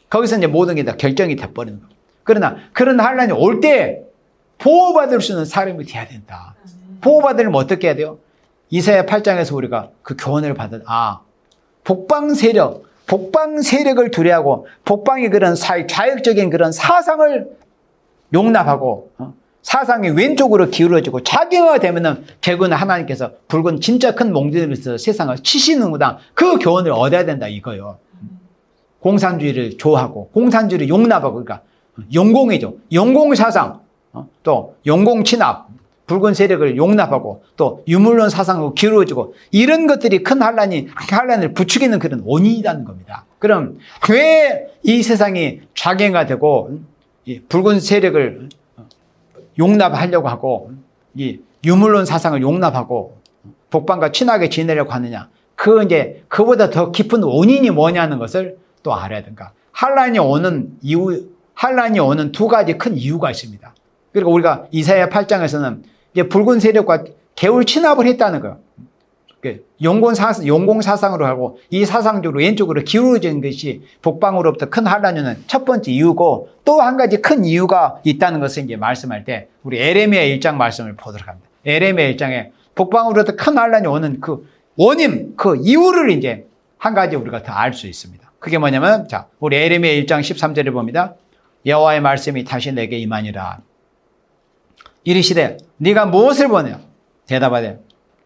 거기서 이제 모든 게 다 결정이 돼버리는 겁니다. 그러나 그런 환란이 올 때 보호받을 수 있는 사람이 돼야 된다. 보호받으려면 어떻게 해야 돼요? 이사야 8장에서 우리가 그 교훈을 받은, 북방 세력을 두려워하고 북방의 그런 좌익적인 그런 사상을 용납하고 사상이 왼쪽으로 기울어지고 자기화되면은 결국은 하나님께서 붉은 진짜 큰 몽둥이를 써서 세상을 치시는구나. 그 교훈을 얻어야 된다 이거요. 공산주의를 좋아하고 공산주의를 용납하고, 그러니까 용공이죠. 용공사상, 또 용공친합, 붉은 세력을 용납하고 또 유물론 사상으로 기울어지고 이런 것들이 큰 환란을 부추기는 그런 원인이라는 겁니다. 그럼 왜 이 세상이 좌경화되고 이 붉은 세력을 용납하려고 하고 이 유물론 사상을 용납하고 북방과 친하게 지내려고 하느냐? 그보다 더 깊은 원인이 뭐냐는 것을 또 알아야 된다. 환란이 오는 두 가지 큰 이유가 있습니다. 그리고 우리가 이사야 8장에서는 이제 붉은 세력과 개울 친합을 했다는 거예요. 용공 사상으로 하고 이 사상적으로 왼쪽으로 기울어진 것이 북방으로부터 큰 환란이 오는 첫 번째 이유고, 또 한 가지 큰 이유가 있다는 것을 이제 말씀할 때 우리 에레미야 1장 말씀을 보도록 합니다. 에레미야 1장에 북방으로부터 큰 환란이 오는 그 원인, 그 이유를 이제 한 가지 우리가 더 알 수 있습니다. 그게 뭐냐면, 우리 에레미야 1장 13절을 봅니다. 여호와의 말씀이 다시 내게 임하니라. 이르시되 네가 무엇을 보내요? 대답하되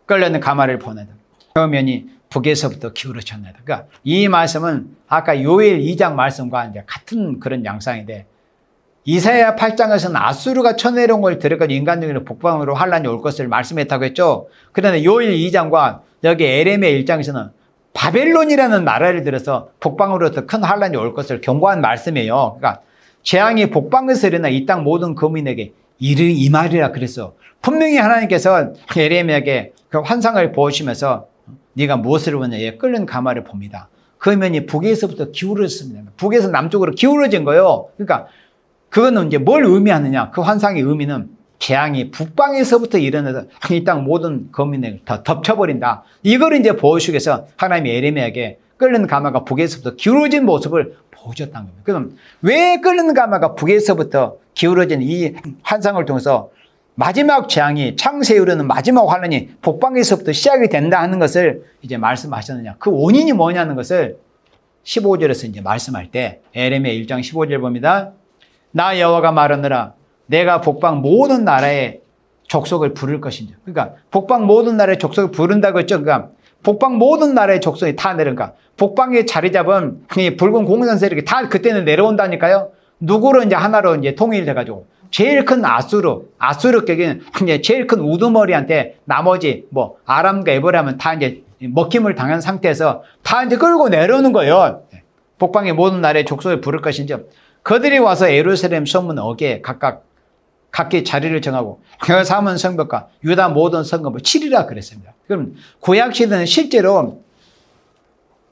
끓는 가마를 보내다. 그러면이 북에서부터 기울어졌나이다. 그러니까 이 말씀은 아까 요엘 2장 말씀과 이제 같은 그런 양상인데, 이사야 8장에서는 아수르가 쳐내려온 걸 들어가지고 인간 중에는 북방으로 환란이 올 것을 말씀했다고 했죠. 그런데 요엘 2장과 여기 에레미야 1장에서는 바벨론이라는 나라를 들어서 북방으로부터 큰 환란이 올 것을 경고한 말씀이에요. 그러니까 재앙이 북방에서 일어나 이 땅 모든 거민에게 이 말이라 그랬어. 분명히 하나님께서 에레미야에게 그 환상을 보시면서 네가 무엇을 보냐? 예, 끓는 가마를 봅니다. 그러면이 북에서부터 기울어졌습니다. 북에서 남쪽으로 기울어진 거예요. 그러니까 그거는 이제 뭘 의미하느냐? 그 환상의 의미는 재앙이 북방에서부터 일어나서 이 땅 모든 거민을 다 덮쳐버린다. 이걸 이제 보여주기 위해서 하나님이 에레미야에게 끓는 가마가 북에서부터 기울어진 모습을 보여줬다는 겁니다. 그럼 왜 끓는 가마가 북에서부터 기울어진 이 환상을 통해서 마지막 재앙이 창세에 이르는 마지막 환란이 북방에서부터 시작이 된다 하는 것을 이제 말씀하셨느냐? 그 원인이 뭐냐는 것을 15절에서 이제 말씀할 때 에레미야 1장 15절 봅니다. 나 여호와가 말하느라 내가 북방 모든 나라의 족속을 부를 것인지. 그러니까 북방 모든 나라의 족속을 부른다고 했죠. 그러니까 북방 모든 나라의 족속이 다 내려가. 북방에 자리 잡은 이 붉은 공산 세력이 다 그때는 내려온다니까요. 누구로 이제 하나로 이제 통일돼가지고 제일 큰 아수르격인 이제 제일 큰 우두머리한테 나머지 뭐 아람과 에브라임은 다 이제 먹힘을 당한 상태에서 다 이제 끌고 내려오는 거예요. 북방의 모든 나라의 족속을 부를 것인지. 그들이 와서 예루살렘 성문 어귀에 각기 자리를 정하고 그 삼은 성벽과 유다 모든 성읍을 치리라 그랬습니다. 그럼 구약 시대는 실제로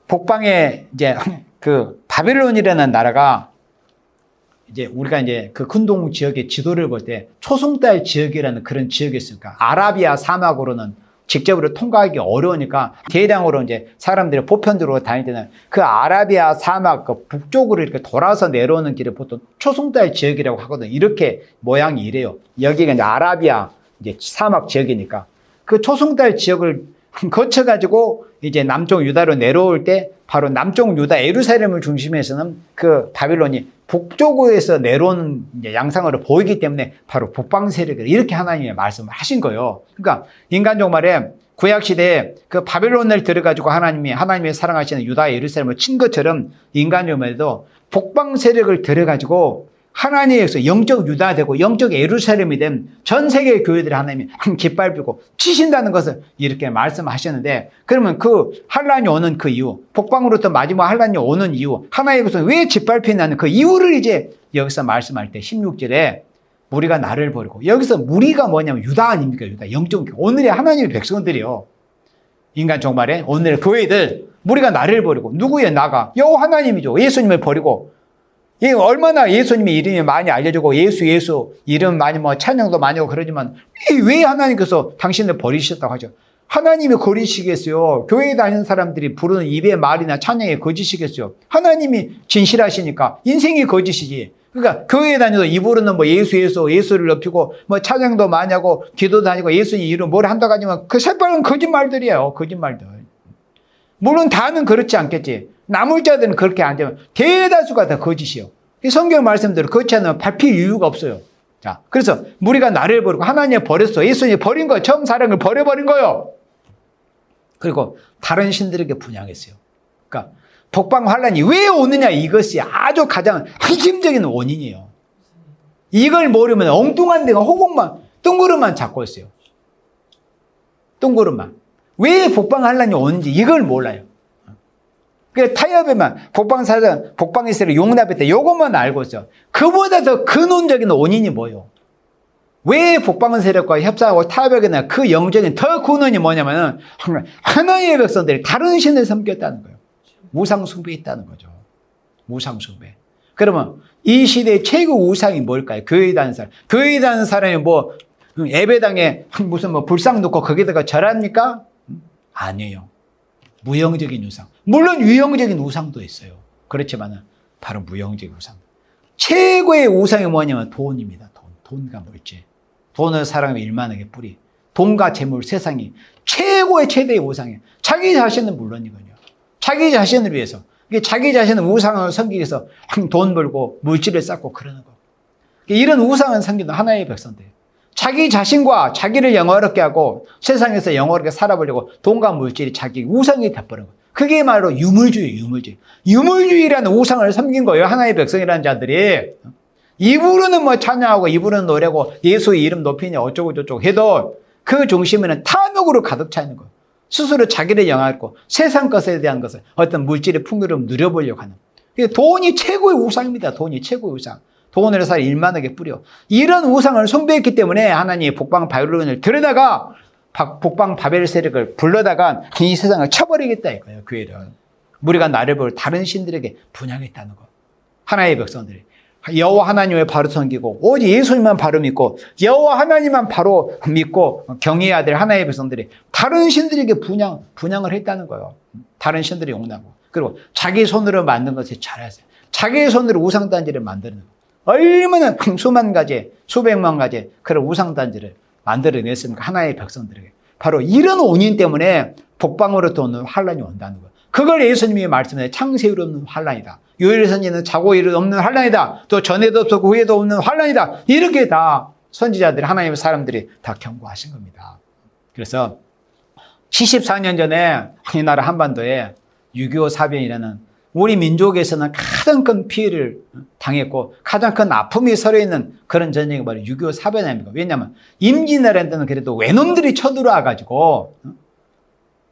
북방에 이제 그 바벨론이라는 나라가 이제 우리가 이제 그 근동 지역의 지도를 볼 때 초승달 지역이라는 그런 지역이 있으니까 아라비아 사막으로는 직접으로 통과하기 어려우니까 대량으로 이제 사람들이 보편적으로 다닐 때는 그 아라비아 사막 그 북쪽으로 이렇게 돌아서 내려오는 길을 보통 초승달 지역이라고 하거든요. 이렇게 모양이 이래요. 여기가 이제 아라비아 이제 사막 지역이니까 그 초승달 지역을 거쳐가지고 이제 남쪽 유다로 내려올 때 바로 남쪽 유다 예루살렘을 중심해서는 그 바빌론이 북쪽에서 내려오는 이제 양상으로 보이기 때문에 바로 북방 세력을 이렇게 하나님의 말씀을 하신 거예요. 그러니까 인간 종말에 구약 시대에 그 바빌론을 들어가지고 하나님의 사랑하시는 유다 예루살렘을 친 것처럼 인간 종말에도 북방 세력을 들어가지고 하나님에서 영적 유다 되고 영적 예루살렘이 된 전 세계 교회들이 하나님이 깃발비고 치신다는 것을 이렇게 말씀하셨는데, 그러면 그 환란이 오는 그 이유, 북방으로부터 마지막 환란이 오는 이유, 하나님께서 왜 짓밟히냐는 그 이유를 이제 여기서 말씀할 때 16절에 무리가 나를 버리고, 여기서 무리가 뭐냐면 유다 아닙니까? 유다, 영적 오늘의 하나님의 백성들이요. 인간 종말에 오늘의 교회들 무리가 나를 버리고, 누구의 나가? 여호와 하나님이죠. 예수님을 버리고. 얼마나 예수님의 이름이 많이 알려지고 예수 이름 많이 뭐 찬양도 많이 하고 그러지만 왜 하나님께서 당신을 버리셨다고 하죠? 하나님이 거리시겠어요? 교회에 다니는 사람들이 부르는 입의 말이나 찬양이 거짓이겠어요? 하나님이 진실하시니까 인생이 거짓이지. 그러니까 교회에 다녀도 입으로는 뭐 예수를 높이고 뭐 찬양도 많이 하고 기도도 다니고 예수님 이름 뭘 한다고 하지만 그 새빨간 거짓말들이에요. 거짓말들. 물론 다는 그렇지 않겠지. 남을 자들은 그렇게 안 되면 대다수가 다 거짓이요. 성경 말씀대로 그렇지 않으면 밟힐 이유가 없어요. 자, 그래서 무리가 나를 버리고 하나님을 버렸어. 예수님이 버린 거예요. 처음 사랑을 버려버린 거예요. 그리고 다른 신들에게 분양했어요. 그러니까 북방 환란이 왜 오느냐, 이것이 아주 가장 핵심적인 원인이에요. 이걸 모르면 엉뚱한 데가 호곡만 뜬구름만 잡고 있어요. 뜬구름만. 왜 북방 환란이 오는지 이걸 몰라요. 그 타협에만 북방 이스라엘 용납했다. 요것만 알고 있어. 그보다 더 근원적인 원인이 뭐예요? 왜 북방 세력과 협상하고 타협하겠나? 그 영적인 더 근원이 뭐냐면은 하나님의 백성들이 다른 신을 섬겼다는 거예요. 우상 숭배했다는 거죠. 우상 숭배. 그러면 이 시대의 최고 우상이 뭘까요? 교회에 다니는 사람. 교회에 다니는 사람이 뭐 예배당에 무슨 뭐 불상 놓고 거기다가 절합니까? 아니에요. 무형적인 우상. 물론 유형적인 우상도 있어요. 그렇지만은 바로 무형적인 우상. 최고의 우상이 뭐냐면 돈입니다. 돈과 물질. 돈을 사랑하면 일만하게 뿌리. 돈과 재물, 세상이 최대의 우상이에요. 자기 자신은 물론이거든요. 자기 자신을 위해서. 자기 자신은 우상을 섬기기 위해서 돈 벌고 물질을 쌓고 그러는 거. 이런 우상은 섬기는 하나의 백성들. 자기 자신과 자기를 영화롭게 하고 세상에서 영화롭게 살아보려고 돈과 물질이 자기 우상이 돼버린 거예요. 그게 바로 유물주의. 유물주의라는 우상을 섬긴 거예요. 하나님의 백성이라는 자들이. 입으로는 뭐 찬양하고 입으로는 노래고 예수의 이름 높이냐 어쩌고 저쩌고 해도 그 중심에는 탐욕으로 가득 차 있는 거예요. 스스로 자기를 영화롭고 세상 것에 대한 것을 어떤 물질의 풍요를 누려보려고 하는. 돈이 최고의 우상입니다. 돈이 최고의 우상. 돈을 해서 일만하게 뿌려. 이런 우상을 숭배했기 때문에 하나님이 북방 바벨론을 들여다가 북방 바벨 세력을 불러다가 이 세상을 쳐버리겠다 이거예요. 교회를. 우리가 나를 볼 다른 신들에게 분양했다는 거. 하나님의 백성들이. 여호와 하나님을 바로 섬기고 오직 예수님만 바로 믿고 여호와 하나님만 바로 믿고 경외해야 될 하나님의 백성들이 다른 신들에게 분양을 했다는 거예요. 다른 신들이 용납하고. 그리고 자기 손으로 만든 것을 잘하세요. 자기 손으로 우상단지를 만드는 거예요. 얼마나 수만 가지, 수백만 가지 그런 우상단지를 만들어냈습니까? 하나의 백성들에게. 바로 이런 원인 때문에 북방으로부터 오는 환란이 온다는 거예요. 그걸 예수님이 말씀해 창세기로 없는 환란이다. 요엘 선지는 자고 일은 없는 환란이다. 또 전에도 없었고 후에도 없는 환란이다. 이렇게 다 선지자들이 하나님의 사람들이 다 경고하신 겁니다. 그래서 74년 전에 이 나라 한반도에 6.25 사변이라는 우리 민족에서는 가장 큰 피해를 당했고 가장 큰 아픔이 서려 있는 그런 전쟁이 바로 6.25 사변 아닙니까? 왜냐하면 임진왜란때는 그래도 외놈들이 쳐들어와가지고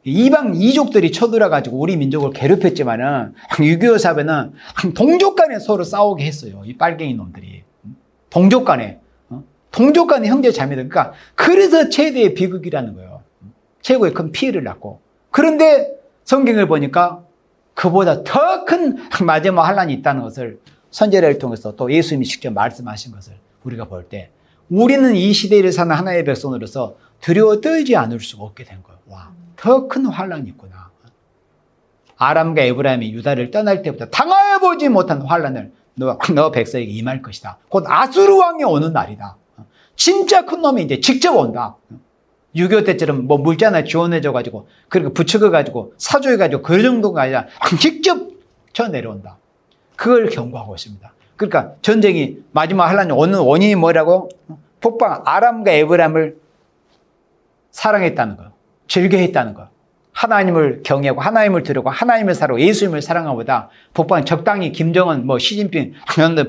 이방 이족들이 쳐들어와가지고 우리 민족을 괴롭혔지만은 6.25 사변은 동족 간에 서로 싸우게 했어요. 이 빨갱이 놈들이. 동족 간에 형제 자매들. 그러니까 그래서 최대의 비극이라는 거예요. 최고의 큰 피해를 낳고. 그런데 성경을 보니까 그보다 더 큰 마지막 환란이 있다는 것을 선지자를 통해서 또 예수님이 직접 말씀하신 것을 우리가 볼 때 우리는 이 시대를 사는 하나의 백성으로서 두려워 떨지 않을 수가 없게 된 거예요. 와, 더 큰 환란이 있구나. 아람과 에브라임이 유다를 떠날 때부터 당해보지 못한 환란을 너 백성에게 임할 것이다. 곧 아수르 왕이 오는 날이다. 진짜 큰 놈이 이제 직접 온다. 6.25 때처럼 뭐 물자 하나 지원해줘가지고, 그리고 부추겨가지고, 사주해가지고, 그 정도가 아니라 직접 쳐 내려온다. 그걸 경고하고 있습니다. 그러니까 전쟁이 마지막 환란이 오는 원인이 뭐라고? 북방 아람과 에브라임을 사랑했다는 거예요. 즐겨했다는 거예요. 하나님을 경외하고, 하나님을 두려고, 하나님을 사랑하고, 예수님을 사랑하보다 북방 적당히 김정은, 뭐 시진핑,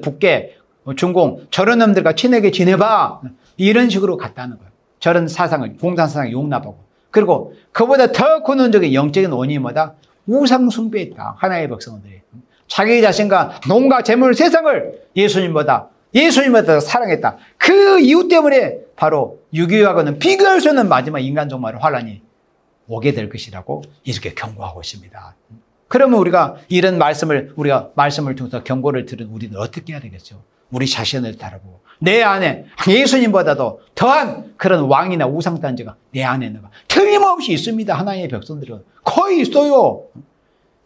북계, 중공, 저런 놈들과 친하게 지내봐. 이런 식으로 갔다는 거예요. 저런 사상을, 공산 사상을 용납하고. 그리고 그보다 더 근원적인 영적인 원인이 뭐다? 우상 숭배했다. 하나의 백성들이. 자기 자신과 농가, 재물, 세상을 예수님보다 사랑했다. 그 이유 때문에 바로 6.25하고는 비교할 수 없는 마지막 인간 종말의 환란이 오게 될 것이라고 이렇게 경고하고 있습니다. 그러면 우리가 말씀을 통해서 경고를 들은 우리는 어떻게 해야 되겠죠? 우리 자신을 바라보고 내 안에 예수님보다도 더한 그런 왕이나 우상단지가 내 안에 있는 거 틀림없이 있습니다. 하나님의 백성들은 거의 있어요.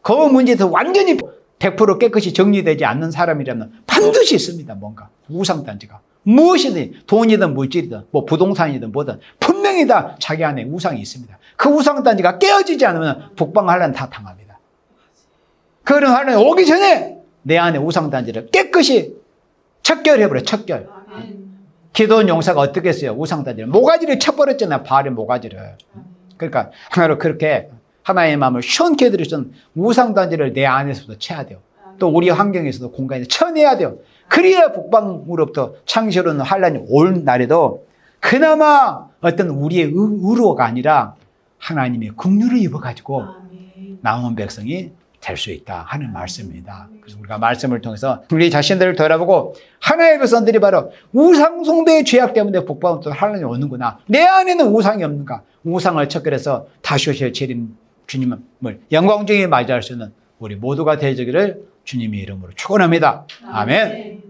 그 문제에서 완전히 100% 깨끗이 정리되지 않는 사람이라면 반드시 있습니다. 뭔가 우상단지가 무엇이든 돈이든 물질이든 뭐 부동산이든 뭐든 분명히 다 자기 안에 우상이 있습니다. 그 우상단지가 깨어지지 않으면 북방 환란 다 당합니다. 그런 환란이 오기 전에 내 안에 우상단지를 깨끗이 척결해버려. 척결. 기도원 용사가 어떻게 했어요? 우상단지를 모가지를 쳐버렸잖아요. 바알의 모가지를. 그러니까 하나로 그렇게 하나의 마음을 시원케 해드릴 수 있는 우상단지를 내 안에서도 쳐야 돼요. 또 우리 환경에서도 공간에서 쳐내야 돼요. 그래야 북방으로부터 창시로는 환란이 올 날에도 그나마 어떤 우리의 의로가 아니라 하나님의 긍휼을 입어가지고 남은 백성이 될 수 있다 하는 말씀입니다. 그래서 우리가 말씀을 통해서 우리 자신들을 돌아보고 하나의 백성들이 바로 우상 숭배의 죄악 때문에 북방으로부터 환란이 오는구나. 내 안에는 우상이 없는가? 우상을 척결해서 다시 오실 주님을 영광중에 맞이할 수 있는 우리 모두가 되기를 주님의 이름으로 축원합니다. 아멘.